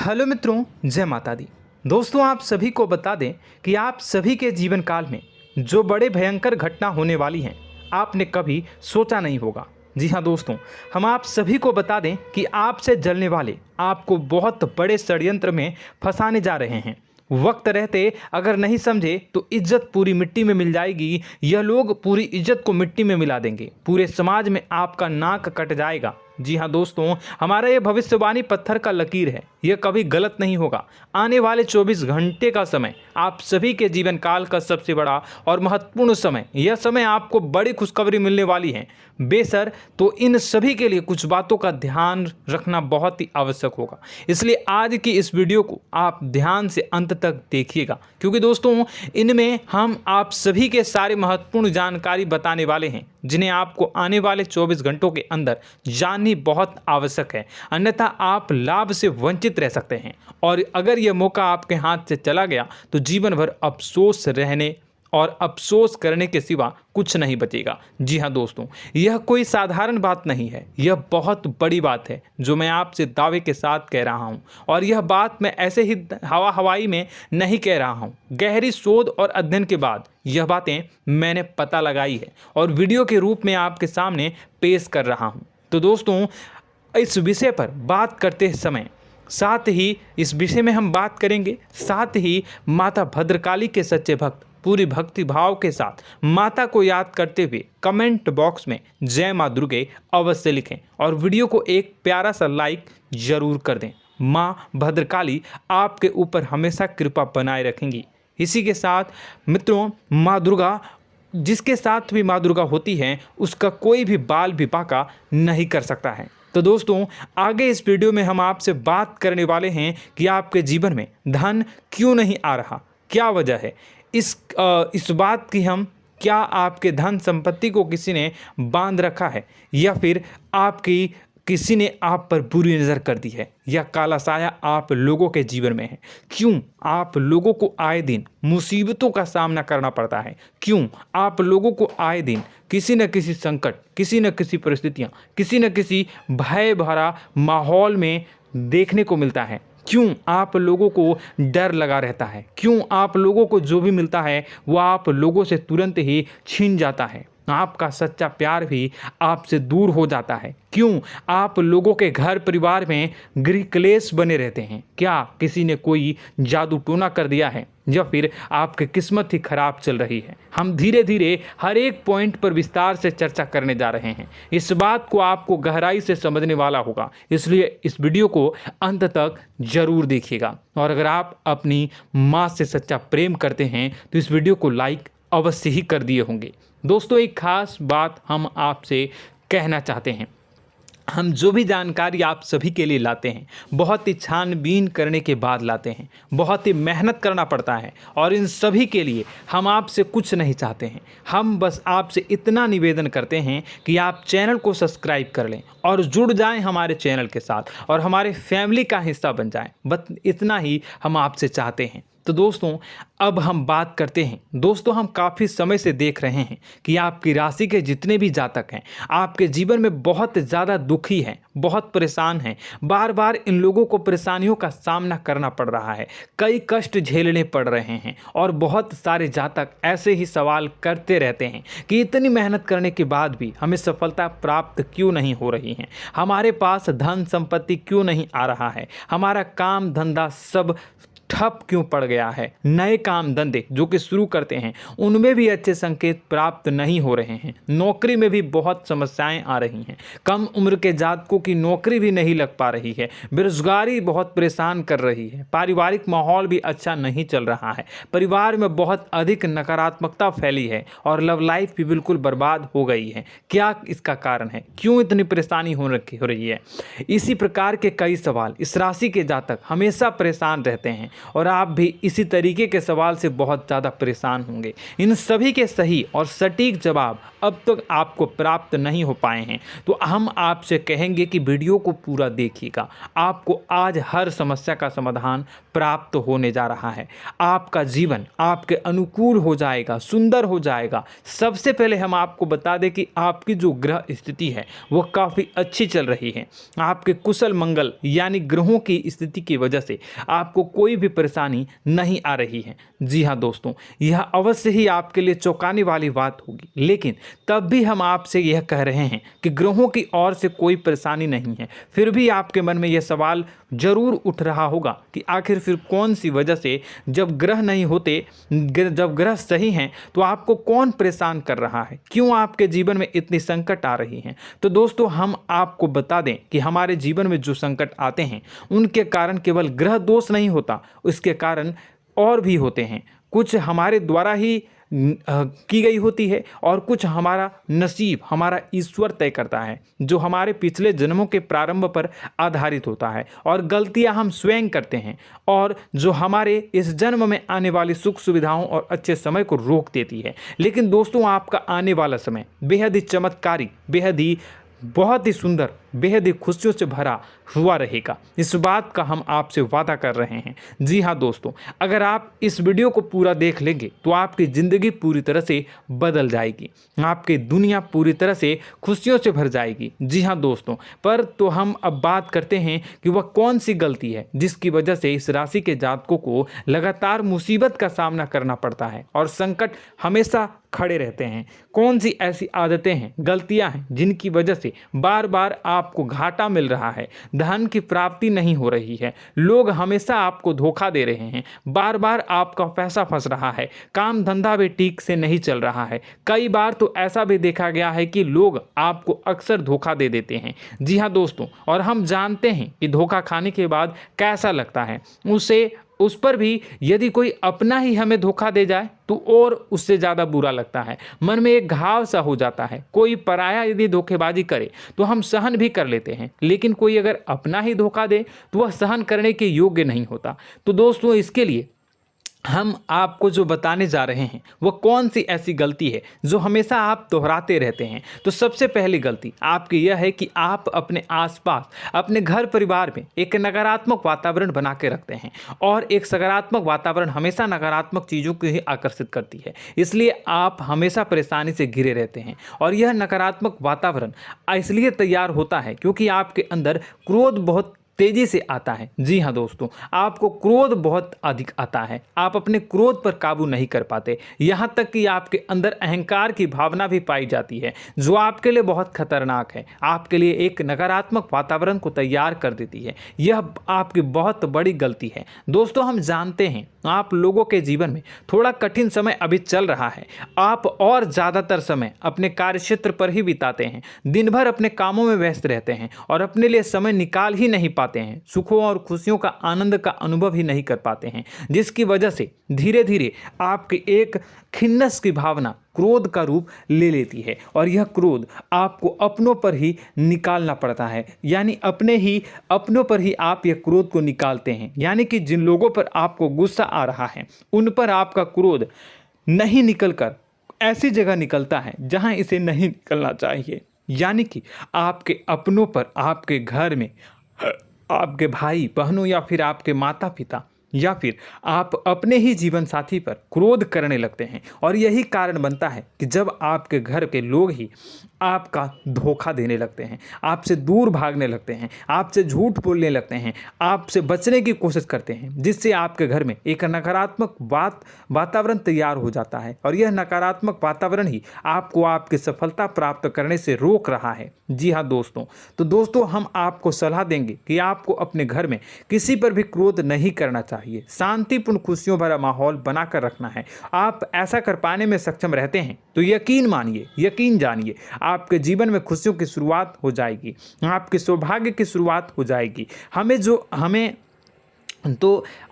Hello मित्रों, जय माता दी। दोस्तों, आप सभी को बता दें कि आप सभी के जीवन काल में जो बड़े भयंकर घटना होने वाली हैं, आपने कभी सोचा नहीं होगा। जी हाँ दोस्तों, हम आप सभी को बता दें कि आपसे जलने वाले आपको बहुत बड़े षड्यंत्र में फंसाने जा रहे हैं। वक्त रहते अगर नहीं समझे तो इज्जत पूरी मिट्टी में मिल जाएगी। यह लोग पूरी इज्जत को मिट्टी में मिला देंगे। पूरे समाज में आपका नाक कट जाएगा। जी हाँ दोस्तों, हमारा ये भविष्यवाणी पत्थर का लकीर है, यह कभी गलत नहीं होगा। आने वाले 24 घंटे का समय आप सभी के जीवन काल का सबसे बड़ा और महत्वपूर्ण समय। यह समय आपको बड़ी खुशखबरी मिलने वाली है बेसर, तो इन सभी के लिए कुछ बातों का ध्यान रखना बहुत ही आवश्यक होगा। इसलिए आज की इस वीडियो को आप ध्यान से अंत तक देखिएगा, क्योंकि दोस्तों इनमें हम आप सभी के सारे महत्वपूर्ण जानकारी बताने वाले हैं, जिन्हें आपको आने वाले 24 घंटों के अंदर जाननी बहुत आवश्यक है। अन्यथा आप लाभ से वंचित रह सकते हैं, और अगर यह मौका आपके हाथ से चला गया तो जीवन भर अफसोस रहने और अफसोस करने के सिवा कुछ नहीं बचेगा। जी हाँ दोस्तों, यह कोई साधारण बात नहीं है, यह बहुत बड़ी बात है जो मैं आपसे दावे के साथ कह रहा हूँ। और यह बात मैं ऐसे ही हवाई में नहीं कह रहा हूँ। गहरी शोध और अध्ययन के बाद यह बातें मैंने पता लगाई है और वीडियो के रूप में आपके सामने पेश कर रहा हूँ। तो दोस्तों, इस विषय पर बात करते समय साथ ही इस विषय में हम बात करेंगे, साथ ही माता भद्रकाली के सच्चे भक्त पूरी भक्ति भाव के साथ माता को याद करते हुए कमेंट बॉक्स में जय माँ दुर्गे अवश्य लिखें और वीडियो को एक प्यारा सा लाइक जरूर कर दें। माँ भद्रकाली आपके ऊपर हमेशा कृपा बनाए रखेंगी। इसी के साथ मित्रों, माँ दुर्गा, जिसके साथ भी माँ दुर्गा होती हैं, उसका कोई भी बाल भी बांका नहीं कर सकता है। तो दोस्तों, आगे इस वीडियो में हम आपसे बात करने वाले हैं कि आपके जीवन में धन क्यों नहीं आ रहा, क्या वजह है इस बात की। हम क्या आपके धन संपत्ति को किसी ने बांध रखा है, या फिर आपकी किसी ने आप पर बुरी नज़र कर दी है, या काला साया आप लोगों के जीवन में है। क्यों आप लोगों को आए दिन मुसीबतों का सामना करना पड़ता है, क्यों आप लोगों को आए दिन किसी न किसी संकट, किसी न किसी परिस्थितियाँ, किसी न किसी भय भरा माहौल में देखने को मिलता है, क्यों आप लोगों को डर लगा रहता है, क्यों आप लोगों को जो भी मिलता है वो आप लोगों से तुरंत ही छीन जाता है, आपका सच्चा प्यार भी आपसे दूर हो जाता है, क्यों आप लोगों के घर परिवार में गृह क्लेश बने रहते हैं। क्या किसी ने कोई जादू टोना कर दिया है, या फिर आपकी किस्मत ही खराब चल रही है। हम धीरे धीरे हर एक पॉइंट पर विस्तार से चर्चा करने जा रहे हैं। इस बात को आपको गहराई से समझने वाला होगा, इसलिए इस वीडियो को अंत तक जरूर देखिएगा। और अगर आप अपनी माँ से सच्चा प्रेम करते हैं तो इस वीडियो को लाइक अवश्य ही कर दिए होंगे। दोस्तों, एक खास बात हम आपसे कहना चाहते हैं। हम जो भी जानकारी आप सभी के लिए लाते हैं, बहुत ही छानबीन करने के बाद लाते हैं, बहुत ही मेहनत करना पड़ता है, और इन सभी के लिए हम आपसे कुछ नहीं चाहते हैं। हम बस आपसे इतना निवेदन करते हैं कि आप चैनल को सब्सक्राइब कर लें और जुड़ जाएं हमारे चैनल के साथ और हमारे फैमिली का हिस्सा बन जाएं। बस इतना ही हम आपसे चाहते हैं। तो दोस्तों, अब हम बात करते हैं। दोस्तों, हम काफ़ी समय से देख रहे हैं कि आपकी राशि के जितने भी जातक हैं, आपके जीवन में बहुत ज़्यादा दुखी हैं, बहुत परेशान हैं। बार बार इन लोगों को परेशानियों का सामना करना पड़ रहा है, कई कष्ट झेलने पड़ रहे हैं, और बहुत सारे जातक ऐसे ही सवाल करते रहते हैं कि इतनी मेहनत करने के बाद भी हमें सफलता प्राप्त क्यों नहीं हो रही है, हमारे पास धन संपत्ति क्यों नहीं आ रहा है, हमारा काम धंधा सब ठप क्यों पड़ गया है, नए काम धंधे जो कि शुरू करते हैं उनमें भी अच्छे संकेत प्राप्त नहीं हो रहे हैं, नौकरी में भी बहुत समस्याएं आ रही हैं, कम उम्र के जातकों की नौकरी भी नहीं लग पा रही है, बेरोजगारी बहुत परेशान कर रही है, पारिवारिक माहौल भी अच्छा नहीं चल रहा है, परिवार में बहुत अधिक नकारात्मकता फैली है, और लव लाइफ भी बिल्कुल बर्बाद हो गई है। क्या इसका कारण है, क्यों इतनी परेशानी हो रही है? इसी प्रकार के कई सवाल इस राशि के जातक हमेशा परेशान रहते हैं, और आप भी इसी तरीके के सवाल से बहुत ज़्यादा परेशान होंगे। इन सभी के सही और सटीक जवाब अब तक आपको प्राप्त नहीं हो पाए हैं, तो हम आपसे कहेंगे कि वीडियो को पूरा देखिएगा। आपको आज हर समस्या का समाधान प्राप्त होने जा रहा है। आपका जीवन आपके अनुकूल हो जाएगा, सुंदर हो जाएगा। सबसे पहले हम आपको बता दें कि आपकी जो ग्रह स्थिति है वो काफ़ी अच्छी चल रही है। आपके कुशल मंगल यानी ग्रहों की स्थिति की वजह से आपको कोई भी परेशानी नहीं आ रही है। जी हाँ दोस्तों, यह अवश्य ही आपके लिए चौंकाने वाली बात होगी, लेकिन तब भी हम आपसे यह कह रहे हैं कि ग्रहों की ओर से कोई परेशानी नहीं है। फिर भी आपके मन में यह सवाल जरूर उठ रहा होगा कि आखिर फिर कौन सी वजह से, जब ग्रह नहीं होते, जब ग्रह सही हैं, तो आपको कौन परेशान कर रहा है, क्यों आपके जीवन में इतनी संकट आ रही हैं। तो दोस्तों, हम आपको बता दें कि हमारे जीवन में जो संकट आते हैं उनके कारण केवल ग्रह दोष नहीं होता, उसके कारण और भी होते हैं। कुछ हमारे द्वारा ही की गई होती है और कुछ हमारा नसीब, हमारा ईश्वर तय करता है, जो हमारे पिछले जन्मों के प्रारंभ पर आधारित होता है। और गलतियां हम स्वयं करते हैं और जो हमारे इस जन्म में आने वाली सुख सुविधाओं और अच्छे समय को रोक देती है। लेकिन दोस्तों, आपका आने वाला समय बेहद ही चमत्कारी, बेहद ही बहुत ही सुंदर, बेहद ही खुशियों से भरा हुआ रहेगा। इस बात का हम आपसे वादा कर रहे हैं। जी हाँ दोस्तों, अगर आप इस वीडियो को पूरा देख लेंगे तो आपकी ज़िंदगी पूरी तरह से बदल जाएगी, आपकी दुनिया पूरी तरह से खुशियों से भर जाएगी। जी हाँ दोस्तों, पर तो हम अब बात करते हैं कि वह कौन सी गलती है जिसकी वजह से इस राशि के जातकों को लगातार मुसीबत का सामना करना पड़ता है और संकट हमेशा खड़े रहते हैं। कौन सी ऐसी आदतें हैं, गलतियां हैं जिनकी वजह से बार बार आपको घाटा मिल रहा है, धन की प्राप्ति नहीं हो रही है, लोग हमेशा आपको धोखा दे रहे हैं, बार बार आपका पैसा फंस रहा है, काम धंधा भी ठीक से नहीं चल रहा है। कई बार तो ऐसा भी देखा गया है कि लोग आपको अक्सर धोखा दे देते हैं। जी हाँ दोस्तों, और हम जानते हैं कि धोखा खाने के बाद कैसा लगता है। उस पर भी यदि कोई अपना ही हमें धोखा दे जाए तो और उससे ज़्यादा बुरा लगता है, मन में एक घाव सा हो जाता है। कोई पराया यदि धोखेबाजी करे तो हम सहन भी कर लेते हैं, लेकिन कोई अगर अपना ही धोखा दे तो वह सहन करने के योग्य नहीं होता। तो दोस्तों, इसके लिए हम आपको जो बताने जा रहे हैं वो कौन सी ऐसी गलती है जो हमेशा आप दोहराते रहते हैं। तो सबसे पहली गलती आपकी यह है कि आप अपने आसपास, अपने घर परिवार में एक नकारात्मक वातावरण बना के रखते हैं, और एक सकारात्मक वातावरण हमेशा नकारात्मक चीज़ों को ही आकर्षित करती है। इसलिए आप हमेशा परेशानी से घिरे रहते हैं, और यह नकारात्मक वातावरण इसलिए तैयार होता है क्योंकि आपके अंदर क्रोध बहुत तेजी से आता है। जी हाँ दोस्तों, आपको क्रोध बहुत अधिक आता है, आप अपने क्रोध पर काबू नहीं कर पाते, यहाँ तक कि आपके अंदर अहंकार की भावना भी पाई जाती है, जो आपके लिए बहुत खतरनाक है, आपके लिए एक नकारात्मक वातावरण को तैयार कर देती है। यह आपकी बहुत बड़ी गलती है। दोस्तों, हम जानते हैं आप लोगों के जीवन में थोड़ा कठिन समय अभी चल रहा है। आप और ज़्यादातर समय अपने कार्यक्षेत्र पर ही बिताते हैं, दिन भर अपने कामों में व्यस्त रहते हैं और अपने लिए समय निकाल ही नहीं पाते हैं, सुखों और खुशियों का आनंद का अनुभव ही नहीं कर पाते हैं, जिसकी वजह से धीरे धीरे आपकी एक खिन्नस की भावना क्रोध का रूप ले लेती है, और यह क्रोध आपको अपनों पर ही निकालना पड़ता है। यानी अपनों पर ही आप यह क्रोध को निकालते हैं। यानी कि जिन लोगों पर आपको गुस्सा आ रहा है उन पर आपका क्रोध नहीं निकलकर ऐसी जगह निकलता है जहां इसे नहीं निकलना चाहिए। यानी कि आपके अपनों पर, आपके घर में, आपके भाई बहनों या फिर आपके माता पिता या फिर आप अपने ही जीवन साथी पर क्रोध करने लगते हैं, और यही कारण बनता है कि जब आपके घर के लोग ही आपका धोखा देने लगते हैं, आपसे दूर भागने लगते हैं, आपसे झूठ बोलने लगते हैं, आपसे बचने की कोशिश करते हैं, जिससे आपके घर में एक नकारात्मक वातावरण तैयार हो जाता है, और यह नकारात्मक वातावरण ही आपको आपकी सफलता प्राप्त करने से रोक रहा है। जी हाँ दोस्तों, तो दोस्तों, हम आपको सलाह देंगे कि आपको अपने घर में किसी पर भी क्रोध नहीं करना चाहिए, शांतिपूर्ण खुशियों भरा माहौल बनाकर रखना है। आप ऐसा कर पाने में सक्षम रहते हैं तो यकीन मानिए, यकीन जानिए, आपके जीवन में खुशियों की शुरुआत हो जाएगी, आपके सौभाग्य की शुरुआत हो जाएगी।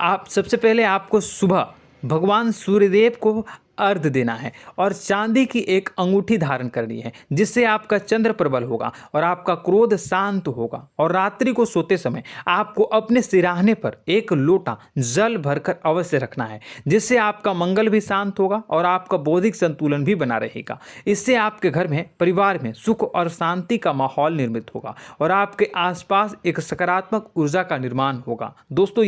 आप सबसे पहले आपको सुबह भगवान सूर्यदेव को अर्घ्य देना है और चांदी की एक अंगूठी धारण करनी है, जिससे आपका चंद्र प्रबल होगा और आपका क्रोध शांत होगा। और रात्रि को सोते समय आपको अपने सिरहाने पर एक लोटा जल भरकर अवश्य रखना है, जिससे आपका मंगल भी शांत होगा और आपका बौद्धिक संतुलन भी बना रहेगा। इससे आपके घर में, परिवार में सुख और शांति का माहौल निर्मित होगा और आपके आसपास एक सकारात्मक ऊर्जा का निर्माण होगा। दोस्तों,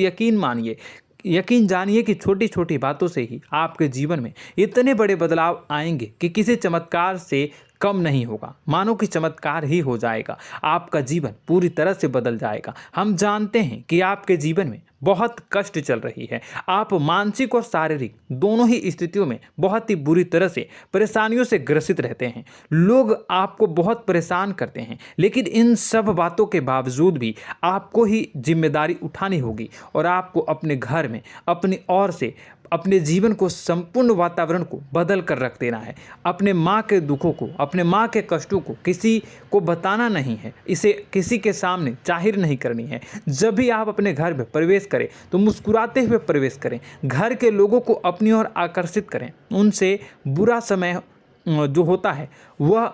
यकीन जानिए कि छोटी छोटी बातों से ही आपके जीवन में इतने बड़े बदलाव आएंगे कि किसी चमत्कार से कम नहीं होगा। मानो कि चमत्कार ही हो जाएगा, आपका जीवन पूरी तरह से बदल जाएगा। हम जानते हैं कि आपके जीवन में बहुत कष्ट चल रही है, आप मानसिक और शारीरिक दोनों ही स्थितियों में बहुत ही बुरी तरह से परेशानियों से ग्रसित रहते हैं। लोग आपको बहुत परेशान करते हैं, लेकिन इन सब बातों के बावजूद भी आपको ही जिम्मेदारी उठानी होगी और आपको अपने घर में अपनी ओर से अपने जीवन को, संपूर्ण वातावरण को बदल कर रख देना है। अपने माँ के दुखों को, अपने माँ के कष्टों को किसी को बताना नहीं है, इसे किसी के सामने जाहिर नहीं करनी है। जब भी आप अपने घर में प्रवेश करें तो मुस्कुराते हुए प्रवेश करें, घर के लोगों को अपनी ओर आकर्षित करें। उनसे बुरा समय जो होता है वह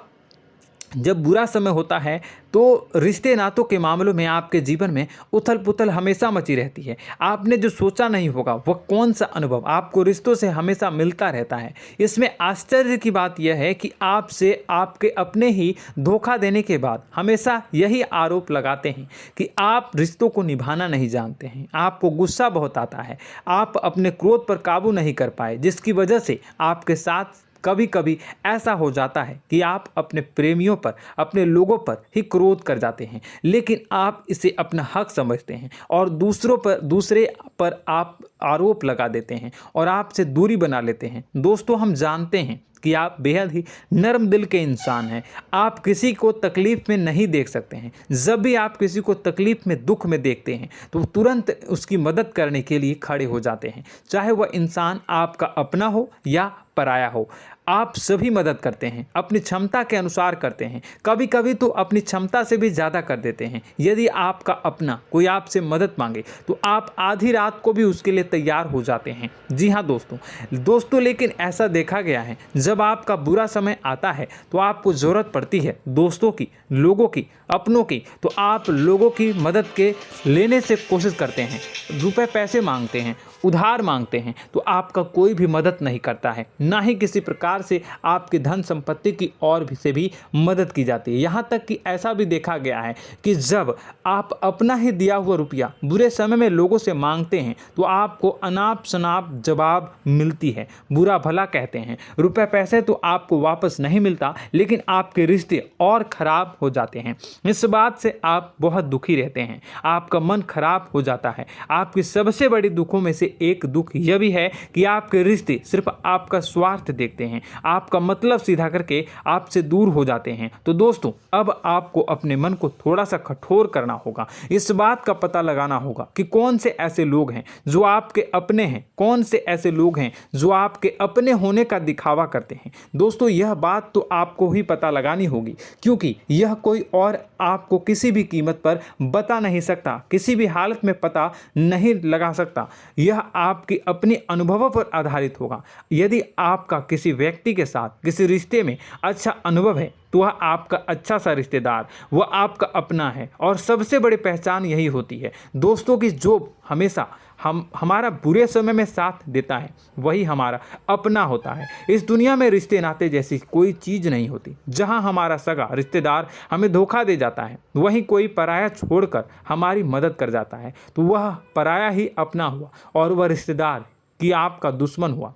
जब बुरा समय होता है तो रिश्ते नातों के मामलों में आपके जीवन में उथल पुथल हमेशा मची रहती है। आपने जो सोचा नहीं होगा वह कौन सा अनुभव आपको रिश्तों से हमेशा मिलता रहता है। इसमें आश्चर्य की बात यह है कि आपसे आपके अपने ही धोखा देने के बाद हमेशा यही आरोप लगाते हैं कि आप रिश्तों को निभाना नहीं जानते हैं, आपको गुस्सा बहुत आता है, आप अपने क्रोध पर काबू नहीं कर पाए, जिसकी वजह से आपके साथ कभी कभी ऐसा हो जाता है कि आप अपने प्रेमियों पर, अपने लोगों पर ही क्रोध कर जाते हैं, लेकिन आप इसे अपना हक समझते हैं और दूसरे पर आप आरोप लगा देते हैं और आपसे दूरी बना लेते हैं। दोस्तों, हम जानते हैं कि आप बेहद ही नर्म दिल के इंसान हैं। आप किसी को तकलीफ में नहीं देख सकते हैं। जब भी आप किसी को तकलीफ में, दुख में देखते हैं तो तुरंत उसकी मदद करने के लिए खड़े हो जाते हैं, चाहे वह इंसान आपका अपना हो या पराया हो। आप सभी मदद करते हैं, अपनी क्षमता के अनुसार करते हैं, कभी कभी तो अपनी क्षमता से भी ज़्यादा कर देते हैं। यदि आपका अपना कोई आपसे मदद मांगे तो आप आधी रात को भी उसके लिए तैयार हो जाते हैं। जी हाँ दोस्तों, लेकिन ऐसा देखा गया है, जब आपका बुरा समय आता है तो आपको ज़रूरत पड़ती है दोस्तों की, लोगों की, अपनों की, तो आप लोगों की मदद के लेने से कोशिश करते हैं, रुपए पैसे मांगते हैं, उधार मांगते हैं, तो आपका कोई भी मदद नहीं करता है, ना ही किसी प्रकार से आपकी धन संपत्ति की ओर से भी मदद की जाती है। यहाँ तक कि ऐसा भी देखा गया है कि जब आप अपना ही दिया हुआ रुपया बुरे समय में लोगों से मांगते हैं तो आपको अनाप शनाप जवाब मिलती है, बुरा भला कहते हैं। रुपए पैसे तो आपको वापस नहीं मिलता, लेकिन आपके रिश्ते और खराब हो जाते हैं। इस बात से आप बहुत दुखी रहते हैं, आपका मन खराब हो जाता है। आपकी सबसे बड़ी दुखों में से एक दुख यह भी है कि आपके रिश्ते सिर्फ आपका स्वार्थ देखते हैं, आपका मतलब सीधा करके आपसे दूर हो जाते हैं। तो दोस्तों, अब आपको अपने मन को थोड़ा सा कठोर करना होगा, इस बात का पता लगाना होगा कि कौन से ऐसे लोग हैं जो आपके अपने हैं, कौन से ऐसे लोग हैं जो आपके अपने होने का दिखावा करते हैं। दोस्तों, यह बात तो आपको ही पता लगानी होगी, क्योंकि यह कोई और आपको किसी भी कीमत पर बता नहीं सकता, किसी भी हालत में पता नहीं लगा सकता। यह आपके अपने अनुभवों पर आधारित होगा। यदि आपका किसी व्यक्ति के साथ किसी रिश्ते में अच्छा अनुभव है तो वह आपका अच्छा सा रिश्तेदार, वह आपका अपना है। और सबसे बड़ी पहचान यही होती है दोस्तों की जो हमेशा हमारा बुरे समय में साथ देता है वही हमारा अपना होता है। इस दुनिया में रिश्ते नाते जैसी कोई चीज़ नहीं होती। जहां हमारा सगा रिश्तेदार हमें धोखा दे जाता है, वहीं कोई पराया छोड़कर हमारी मदद कर जाता है, तो वह पराया ही अपना हुआ और वह रिश्तेदार की आपका दुश्मन हुआ।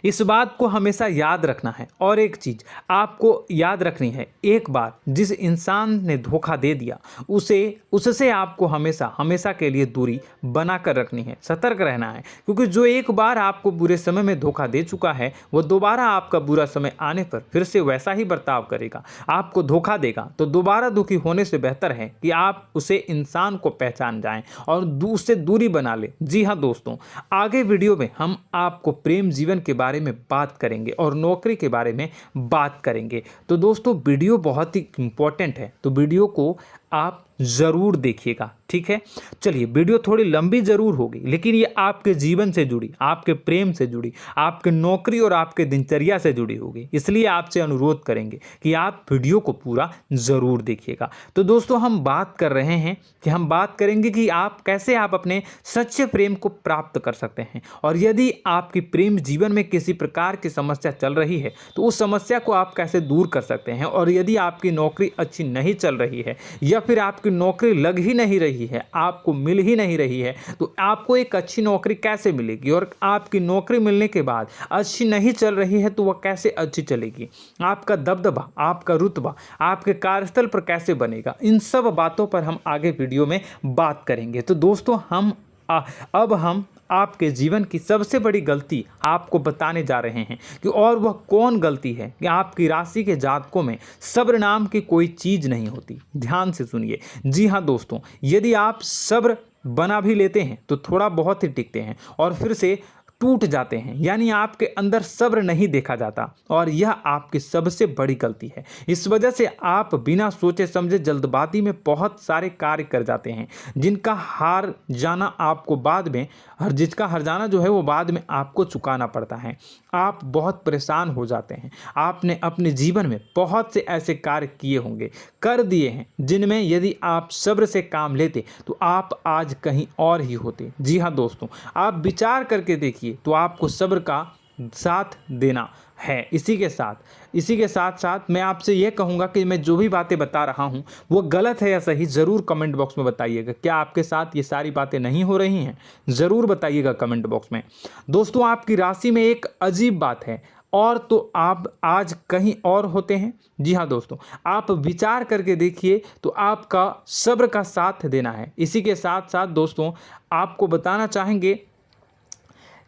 इस बात को हमेशा याद रखना है। और एक चीज़ आपको याद रखनी है, एक बार जिस इंसान ने धोखा दे दिया उससे आपको हमेशा के लिए दूरी बना कर रखनी है, सतर्क रहना है। क्योंकि जो एक बार आपको बुरे समय में धोखा दे चुका है वो दोबारा आपका बुरा समय आने पर फिर से वैसा ही बर्ताव करेगा, आपको धोखा देगा। तो दोबारा दुखी होने से बेहतर है कि आप उसे इंसान को पहचान जाएं और उससे दूरी बना लें। जी हाँ दोस्तों, आगे वीडियो में हम आपको प्रेम जीवन के बारे में बात करेंगे और नौकरी के बारे में बात करेंगे। तो दोस्तों, वीडियो बहुत ही इम्पोर्टेंट है, तो वीडियो को आप ज़रूर देखिएगा, ठीक है। चलिए, वीडियो थोड़ी लंबी ज़रूर होगी, लेकिन ये आपके जीवन से जुड़ी, आपके प्रेम से जुड़ी, आपके नौकरी और आपके दिनचर्या से जुड़ी होगी, इसलिए आपसे अनुरोध करेंगे कि आप वीडियो को पूरा ज़रूर देखिएगा। तो दोस्तों, हम बात कर रहे हैं कि हम बात करेंगे कि आप कैसे आप अपने सच्चे प्रेम को प्राप्त कर सकते हैं, और यदि आपकी प्रेम जीवन में किसी प्रकार की समस्या चल रही है तो उस समस्या को आप कैसे दूर कर सकते हैं, और यदि आपकी नौकरी अच्छी नहीं चल रही है या फिर आपकी नौकरी लग ही नहीं रही है, आपको मिल ही नहीं रही है, तो आपको एक अच्छी नौकरी कैसे मिलेगी, और आपकी नौकरी मिलने के बाद अच्छी नहीं चल रही है तो वह कैसे अच्छी चलेगी, आपका दबदबा, आपका रुतबा आपके कार्यस्थल पर कैसे बनेगा, इन सब बातों पर हम आगे वीडियो में बात करेंगे। तो दोस्तों, अब हम आपके जीवन की सबसे बड़ी गलती आपको बताने जा रहे हैं कि और वह कौन गलती है कि आपकी राशि के जातकों में सब्र नाम की कोई चीज़ नहीं होती। ध्यान से सुनिए। जी हाँ दोस्तों, यदि आप सब्र बना भी लेते हैं तो थोड़ा बहुत ही टिकते हैं और फिर से टूट जाते हैं, यानी आपके अंदर सब्र नहीं देखा जाता, और यह आपकी सबसे बड़ी गलती है। इस वजह से आप बिना सोचे समझे जल्दबाजी में बहुत सारे कार्य कर जाते हैं, जिसका हार जाना जो है वो बाद में आपको चुकाना पड़ता है। आप बहुत परेशान हो जाते हैं। आपने अपने जीवन में बहुत से ऐसे कार्य किए होंगे, कर दिए हैं, जिनमें यदि आप सब्र से काम लेते तो आप आज कहीं और ही होते। जी हाँ दोस्तों, आप विचार करके देखिए तो आपको सब्र का साथ देना है। इसी के साथ साथ मैं आपसे यह कहूँगा कि मैं जो भी बातें बता रहा हूँ वो गलत है या सही, ज़रूर कमेंट बॉक्स में बताइएगा। क्या आपके साथ ये सारी बातें नहीं हो रही हैं? ज़रूर बताइएगा कमेंट बॉक्स में। दोस्तों, आपकी राशि में एक अजीब बात है, और तो आप आज कहीं और होते हैं। जी हाँ दोस्तों, आप विचार करके देखिए तो आपका सब्र का साथ देना है। इसी के साथ साथ दोस्तों, आपको बताना चाहेंगे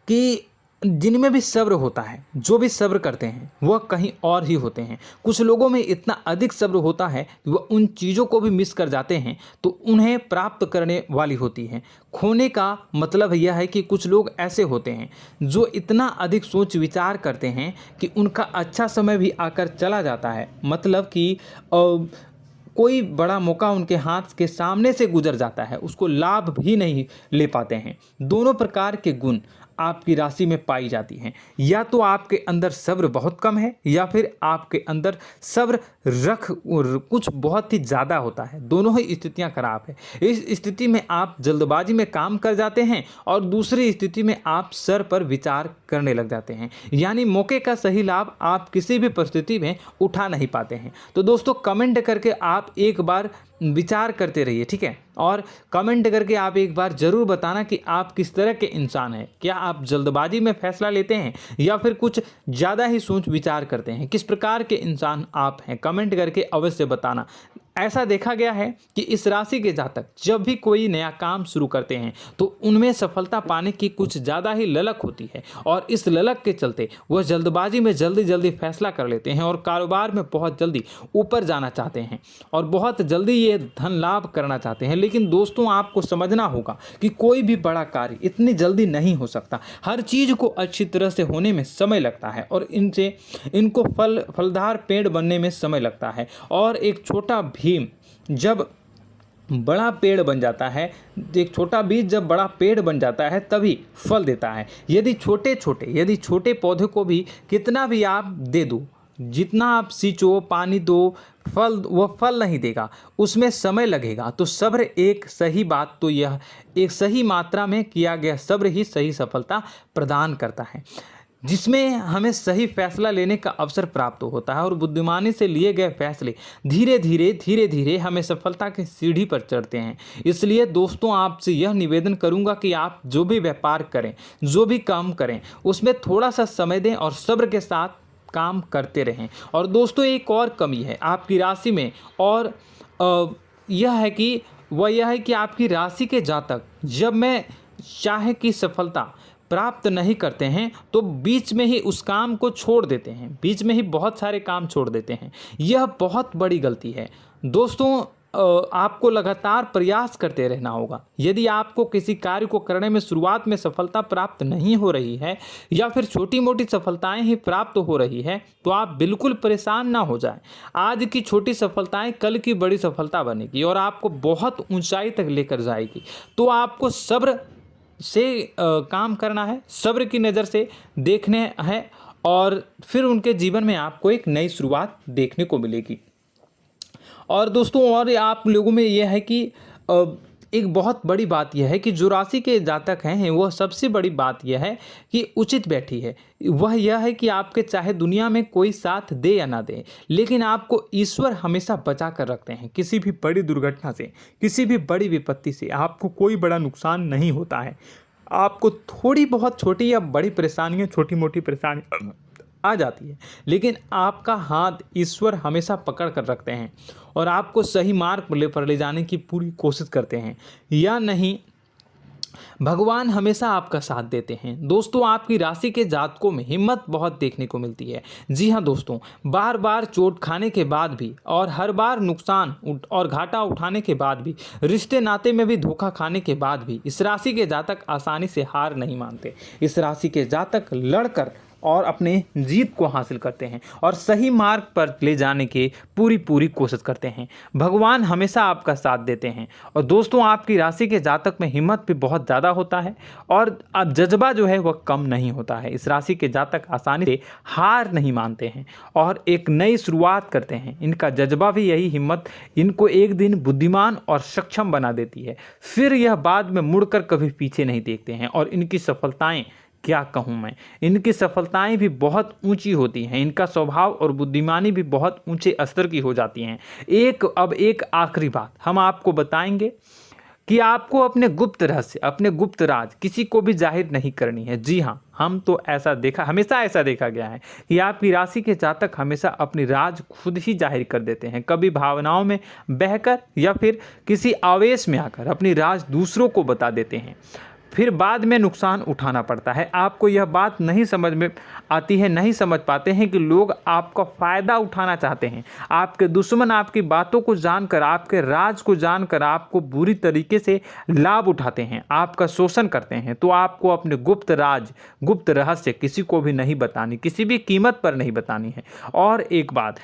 कि जिनमें भी सब्र होता है, जो भी सब्र करते हैं वह कहीं और ही होते हैं। कुछ लोगों में इतना अधिक सब्र होता है कि वह उन चीज़ों को भी मिस कर जाते हैं तो उन्हें प्राप्त करने वाली होती हैं। खोने का मतलब यह है कि कुछ लोग ऐसे होते हैं जो इतना अधिक सोच विचार करते हैं कि उनका अच्छा समय भी आकर चला जाता है, मतलब कि कोई बड़ा मौका उनके हाथ के सामने से गुजर जाता है, उसको लाभ भी नहीं ले पाते हैं। दोनों प्रकार के गुण आपकी राशि में पाई जाती हैं। या तो आपके अंदर सब्र बहुत कम है या फिर आपके अंदर सब्र कुछ बहुत ही ज़्यादा होता है। दोनों ही स्थितियां खराब है। इस स्थिति में आप जल्दबाजी में काम कर जाते हैं और दूसरी स्थिति में आप सर पर विचार करने लग जाते हैं, यानी मौके का सही लाभ आप किसी भी परिस्थिति में उठा नहीं पाते हैं। तो दोस्तों, कमेंट करके आप एक बार विचार करते रहिए, ठीक है, और कमेंट करके आप एक बार ज़रूर बताना कि आप किस तरह के इंसान हैं। क्या आप जल्दबाजी में फैसला लेते हैं या फिर कुछ ज़्यादा ही सोच विचार करते हैं? किस प्रकार के इंसान आप हैं, कमेंट करके अवश्य बताना। ऐसा देखा गया है कि इस राशि के जातक जब भी कोई नया काम शुरू करते हैं तो उनमें सफलता पाने की कुछ ज़्यादा ही ललक होती है, और इस ललक के चलते वह जल्दबाजी में जल्दी फैसला कर लेते हैं और कारोबार में बहुत जल्दी ऊपर जाना चाहते हैं और बहुत जल्दी ये धन लाभ करना चाहते हैं। लेकिन दोस्तों, आपको समझना होगा कि कोई भी बड़ा कार्य इतनी जल्दी नहीं हो सकता। हर चीज़ को अच्छी तरह से होने में समय लगता है और इनको फलदार पेड़ बनने में समय लगता है। और एक छोटा भीम जब बड़ा पेड़ बन जाता है, एक छोटा बीज जब बड़ा पेड़ बन जाता है तभी फल देता है। यदि छोटे पौधे को भी कितना भी आप दे दो, जितना आप सींचो, पानी दो, वह फल नहीं देगा, उसमें समय लगेगा। तो सब्र एक सही बात तो यह एक सही मात्रा में किया गया सब्र ही सही सफलता प्रदान करता है, जिसमें हमें सही फैसला लेने का अवसर प्राप्त होता है और बुद्धिमानी से लिए गए फैसले धीरे धीरे हमें सफलता की सीढ़ी पर चढ़ते हैं। इसलिए दोस्तों, आपसे यह निवेदन करूंगा कि आप जो भी व्यापार करें, जो भी काम करें, उसमें थोड़ा सा समय दें और सब्र के साथ काम करते रहें। और दोस्तों, एक और कमी है आपकी राशि में, और यह है कि आपकी राशि के जातक जब मैं चाहे कि सफलता प्राप्त नहीं करते हैं तो बीच में ही उस काम को छोड़ देते हैं, बीच में ही बहुत सारे काम छोड़ देते हैं। यह बहुत बड़ी गलती है दोस्तों। आपको लगातार प्रयास करते रहना होगा। यदि आपको किसी कार्य को करने में शुरुआत में सफलता प्राप्त नहीं हो रही है या फिर छोटी मोटी सफलताएं ही प्राप्त हो रही है तो आप बिल्कुल परेशान ना हो जाएं। आज की छोटी सफलताएं कल की बड़ी सफलता बनेगी और आपको बहुत ऊंचाई तक लेकर जाएगी। तो आपको सब्र से काम करना है, सब्र की नज़र से देखने हैं और फिर उनके जीवन में आपको एक नई शुरुआत देखने को मिलेगी। और दोस्तों और आप लोगों में यह है कि एक बहुत बड़ी बात यह है कि जो राशि के जातक हैं वह सबसे बड़ी बात यह है कि उचित बैठी है। वह यह है कि आपके चाहे दुनिया में कोई साथ दे या ना दे, लेकिन आपको ईश्वर हमेशा बचा कर रखते हैं। किसी भी बड़ी दुर्घटना से, किसी भी बड़ी विपत्ति से आपको कोई बड़ा नुकसान नहीं होता है। आपको थोड़ी बहुत छोटी या बड़ी परेशानियाँ, छोटी मोटी परेशानी आ जाती है, लेकिन आपका हाथ ईश्वर हमेशा पकड़ कर रखते हैं और आपको सही मार्ग पर ले जाने की पूरी कोशिश करते हैं। या नहीं, भगवान हमेशा आपका साथ देते हैं। दोस्तों आपकी राशि के जातकों में हिम्मत बहुत देखने को मिलती है। जी हाँ दोस्तों, बार बार चोट खाने के बाद भी और हर बार नुकसान और घाटा उठाने के बाद भी, रिश्ते नाते में भी धोखा खाने के बाद भी इस राशि के जातक आसानी से हार नहीं मानते। इस राशि के जातक लड़कर और अपने जीत को हासिल करते हैं और सही मार्ग पर ले जाने की पूरी कोशिश करते हैं। भगवान हमेशा आपका साथ देते हैं। और दोस्तों आपकी राशि के जातक में हिम्मत भी बहुत ज़्यादा होता है और अब जज्बा जो है वह कम नहीं होता है। इस राशि के जातक आसानी से हार नहीं मानते हैं और एक नई शुरुआत करते हैं। इनका जज्बा भी, यही हिम्मत इनको एक दिन बुद्धिमान और सक्षम बना देती है। फिर यह बाद में मुड़कर कभी पीछे नहीं देखते हैं और इनकी सफलताएं, क्या कहूँ मैं, इनकी सफलताएं भी बहुत ऊंची होती हैं। इनका स्वभाव और बुद्धिमानी भी बहुत ऊंचे स्तर की हो जाती हैं। अब एक आखिरी बात हम आपको बताएंगे कि आपको अपने गुप्त रहस्य, अपने गुप्त राज किसी को भी जाहिर नहीं करनी है। जी हाँ, हमेशा ऐसा देखा गया है कि आपकी राशि के जातक हमेशा अपनी राज खुद ही जाहिर कर देते हैं। कभी भावनाओं में बहकर या फिर किसी आवेश में आकर अपनी राज दूसरों को बता देते हैं, फिर बाद में नुकसान उठाना पड़ता है। आपको यह बात नहीं समझ में आती है, नहीं समझ पाते हैं कि लोग आपका फ़ायदा उठाना चाहते हैं। आपके दुश्मन आपकी बातों को जानकर, आपके राज को जानकर आपको बुरी तरीके से लाभ उठाते हैं, आपका शोषण करते हैं। तो आपको अपने गुप्त राज, गुप्त रहस्य किसी को भी नहीं बतानी, किसी भी कीमत पर नहीं बतानी है। और एक बात,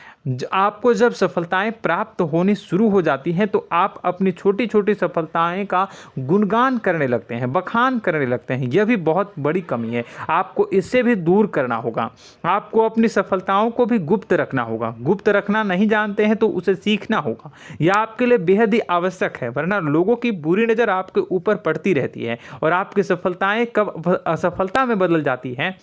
आपको जब सफलताएं प्राप्त होनी शुरू हो जाती हैं तो आप अपनी छोटी छोटी सफलताएं का गुणगान करने लगते हैं, बखान करने लगते हैं। यह भी बहुत बड़ी कमी है, आपको इससे भी दूर करना होगा। आपको अपनी सफलताओं को भी गुप्त रखना होगा। गुप्त रखना नहीं जानते हैं तो उसे सीखना होगा। यह आपके लिए बेहद ही आवश्यक है, वरना लोगों की बुरी नज़र आपके ऊपर पड़ती रहती है और आपकी सफलताएं कब असफलता में बदल जाती हैं,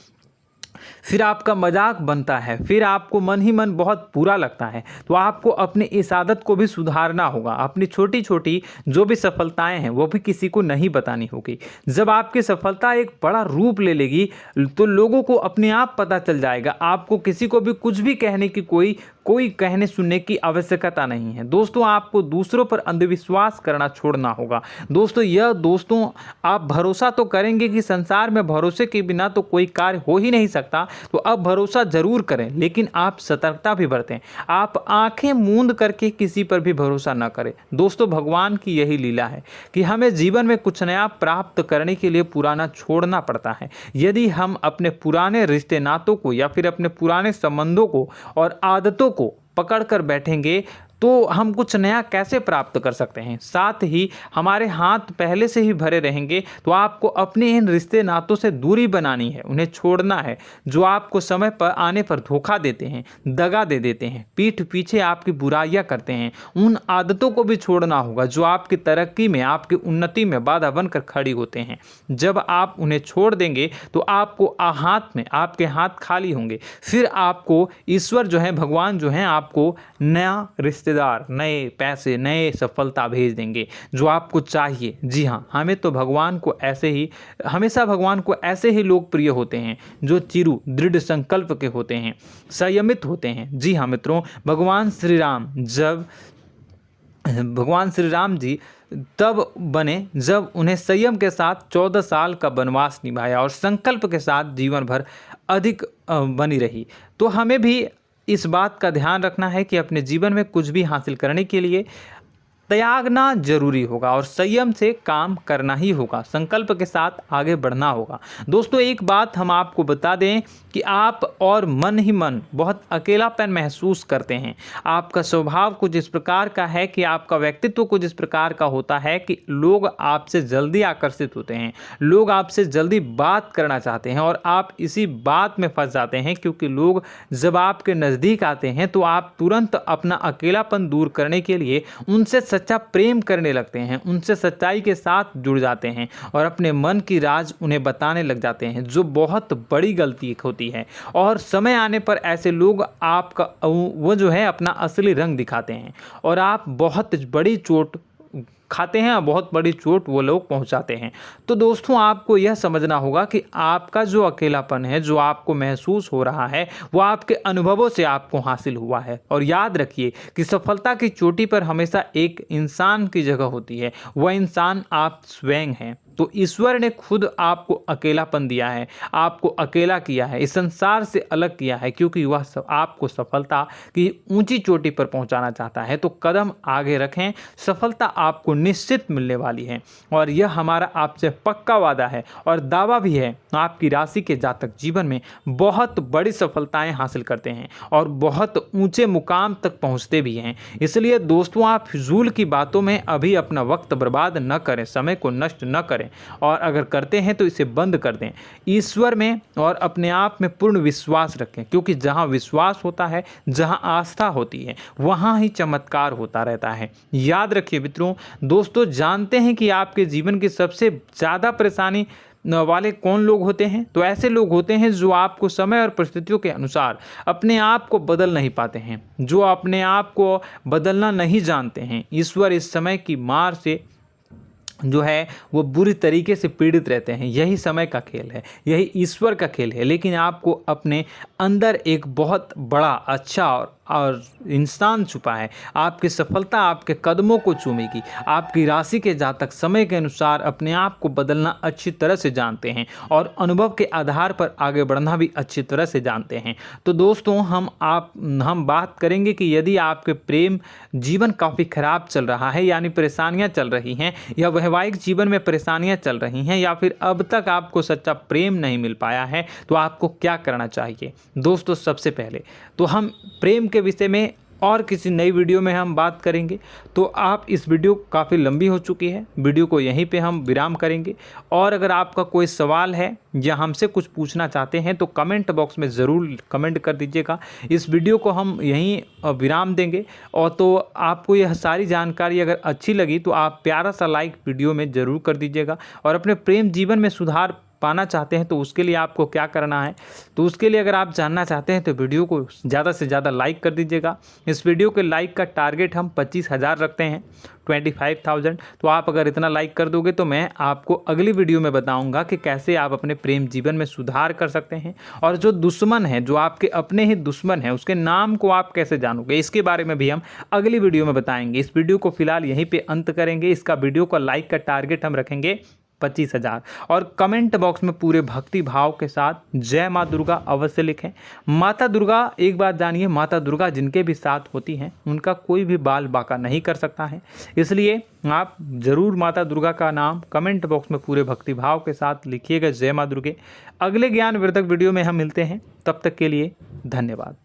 फिर आपका मजाक बनता है, फिर आपको मन ही मन बहुत बुरा लगता है। तो आपको अपनी इस आदत को भी सुधारना होगा। अपनी छोटी छोटी जो भी सफलताएं हैं वो भी किसी को नहीं बतानी होगी। जब आपकी सफलता एक बड़ा रूप ले लेगी तो लोगों को अपने आप पता चल जाएगा। आपको किसी को भी कुछ भी कहने की कोई कहने सुनने की आवश्यकता नहीं है। दोस्तों आपको दूसरों पर अंधविश्वास करना छोड़ना होगा। दोस्तों आप भरोसा तो करेंगे कि संसार में भरोसे के बिना तो कोई कार्य हो ही नहीं सकता, तो अब भरोसा जरूर करें, लेकिन आप सतर्कता भी बरतें। आप आंखें मूंद करके किसी पर भी भरोसा न करें। दोस्तों भगवान की यही लीला है कि हमें जीवन में कुछ नया प्राप्त करने के लिए पुराना छोड़ना पड़ता है। यदि हम अपने पुराने रिश्ते नातों को या फिर अपने पुराने संबंधों को और आदतों को पकड़ कर बैठेंगे तो हम कुछ नया कैसे प्राप्त कर सकते हैं। साथ ही हमारे हाथ पहले से ही भरे रहेंगे। तो आपको अपने इन रिश्ते नातों से दूरी बनानी है, उन्हें छोड़ना है। जो आपको समय पर आने पर धोखा देते हैं, दगा दे देते हैं, पीठ पीछे आपकी बुराइयां करते हैं, उन आदतों को भी छोड़ना होगा जो आपकी तरक्की में, आपकी उन्नति में बाधा बनकर खड़ी होते हैं। जब आप उन्हें छोड़ देंगे तो आपको आपके हाथ खाली होंगे। फिर आपको ईश्वर जो है, भगवान जो है, आपको नया रिश्तेदार, नए पैसे, नए सफलता भेज देंगे जो आपको चाहिए। जी हाँ, हमेशा भगवान को ऐसे ही लोग प्रिय होते हैं जो चिरु दृढ़ संकल्प के होते हैं, संयमित होते हैं। जी हाँ मित्रों, भगवान श्री राम जी तब बने जब उन्हें संयम के साथ 14 साल का वनवास निभाया और संकल्प के साथ जीवन भर अधिक बनी रही। तो हमें भी इस बात का ध्यान रखना है कि अपने जीवन में कुछ भी हासिल करने के लिए त्यागना जरूरी होगा और संयम से काम करना ही होगा, संकल्प के साथ आगे बढ़ना होगा। दोस्तों एक बात हम आपको बता दें कि आप और मन ही मन बहुत अकेलापन महसूस करते हैं। आपका स्वभाव कुछ इस प्रकार का है कि आपका व्यक्तित्व कुछ इस प्रकार का होता है कि लोग आपसे जल्दी आकर्षित होते हैं, लोग आपसे जल्दी बात करना चाहते हैं और आप इसी बात में फंस जाते हैं, क्योंकि लोग जब आपके नज़दीक आते हैं तो आप तुरंत अपना अकेलापन दूर करने के लिए उनसे सच्चा प्रेम करने लगते हैं, उनसे सच्चाई के साथ जुड़ जाते हैं और अपने मन की राज उन्हें बताने लग जाते हैं, जो बहुत बड़ी गलती होती है। और समय आने पर ऐसे लोग आपका वो जो है अपना असली रंग दिखाते हैं और आप बहुत बड़ी चोट खाते हैं, बहुत बड़ी चोट वो लोग पहुंचाते हैं। तो दोस्तों आपको यह समझना होगा कि आपका जो अकेलापन है, जो आपको महसूस हो रहा है, वो आपके अनुभवों से आपको हासिल हुआ है। और याद रखिए कि सफलता की चोटी पर हमेशा एक इंसान की जगह होती है, वह इंसान आप स्वयं हैं। तो ईश्वर ने खुद आपको अकेलापन दिया है, आपको अकेला किया है, इस संसार से अलग किया है, क्योंकि वह आपको सफलता की ऊंची चोटी पर पहुंचाना चाहता है। तो कदम आगे रखें, सफलता आपको निश्चित मिलने वाली है और यह हमारा आपसे पक्का वादा है और दावा भी है। आपकी राशि के जातक जीवन में बहुत बड़ी सफलताएं हासिल करते हैं और बहुत ऊंचे मुकाम तक पहुंचते भी हैं। इसलिए दोस्तों आप फिजूल की बातों में अभी अपना वक्त बर्बाद न करें, समय को नष्ट न करें और अगर करते हैं तो इसे बंद कर दें। ईश्वर में और अपने आप में पूर्ण विश्वास रखें, क्योंकि जहां विश्वास होता है, जहां आस्था होती है, वहां ही चमत्कार होता रहता है। याद रखिए मित्रों, दोस्तों जानते हैं कि आपके जीवन की सबसे ज़्यादा परेशानी वाले कौन लोग होते हैं? तो ऐसे लोग होते हैं जो आपको समय और परिस्थितियों के अनुसार अपने आप को बदल नहीं पाते हैं, जो अपने आप को बदलना नहीं जानते हैं। ईश्वर इस समय की मार से जो है वो बुरी तरीके से पीड़ित रहते हैं। यही समय का खेल है, यही ईश्वर का खेल है। लेकिन आपको अपने अंदर एक बहुत बड़ा अच्छा और इंसान छुपा है। आपकी सफलता आपके कदमों को चूमेगी। आपकी राशि के जातक समय के अनुसार अपने आप को बदलना अच्छी तरह से जानते हैं और अनुभव के आधार पर आगे बढ़ना भी अच्छी तरह से जानते हैं। तो दोस्तों हम बात करेंगे कि यदि आपके प्रेम जीवन काफ़ी खराब चल रहा है, यानी परेशानियां चल रही हैं, या वैवाहिक जीवन में परेशानियां चल रही हैं, या फिर अब तक आपको सच्चा प्रेम नहीं मिल पाया है, तो आपको क्या करना चाहिए। दोस्तों सबसे पहले तो हम प्रेम के विषय में और किसी नई वीडियो में हम बात करेंगे। तो आप इस वीडियो काफ़ी लंबी हो चुकी है, वीडियो को यहीं पे हम विराम करेंगे। और अगर आपका कोई सवाल है या हमसे कुछ पूछना चाहते हैं तो कमेंट बॉक्स में ज़रूर कमेंट कर दीजिएगा। इस वीडियो को हम यहीं विराम देंगे। और तो आपको यह सारी जानकारी अगर अच्छी लगी तो आप प्यारा सा लाइक वीडियो में ज़रूर कर दीजिएगा। और अपने प्रेम जीवन में सुधार पाना चाहते हैं तो उसके लिए आपको क्या करना है, तो उसके लिए अगर आप जानना चाहते हैं तो वीडियो को ज़्यादा से ज़्यादा लाइक कर दीजिएगा। इस वीडियो के लाइक का टारगेट हम 25,000 रखते हैं, 25,000। तो आप अगर इतना लाइक कर दोगे तो मैं आपको अगली वीडियो में बताऊंगा कि कैसे आप अपने प्रेम जीवन में सुधार कर सकते हैं। और जो दुश्मन है, जो आपके अपने ही दुश्मन है, उसके नाम को आप कैसे जानोगे, इसके बारे में भी हम अगली वीडियो में बताएंगे। इस वीडियो को फिलहाल यहीं पर अंत करेंगे। इसका वीडियो का लाइक का टारगेट हम रखेंगे 25,000। और कमेंट बॉक्स में पूरे भक्ति भाव के साथ जय माँ दुर्गा अवश्य लिखें। माता दुर्गा, एक बात जानिए, माता दुर्गा जिनके भी साथ होती हैं उनका कोई भी बाल बाका नहीं कर सकता है। इसलिए आप ज़रूर माता दुर्गा का नाम कमेंट बॉक्स में पूरे भक्ति भाव के साथ लिखिएगा, जय माँ दुर्गे। अगले ज्ञानवर्धक वीडियो में हम मिलते हैं, तब तक के लिए धन्यवाद।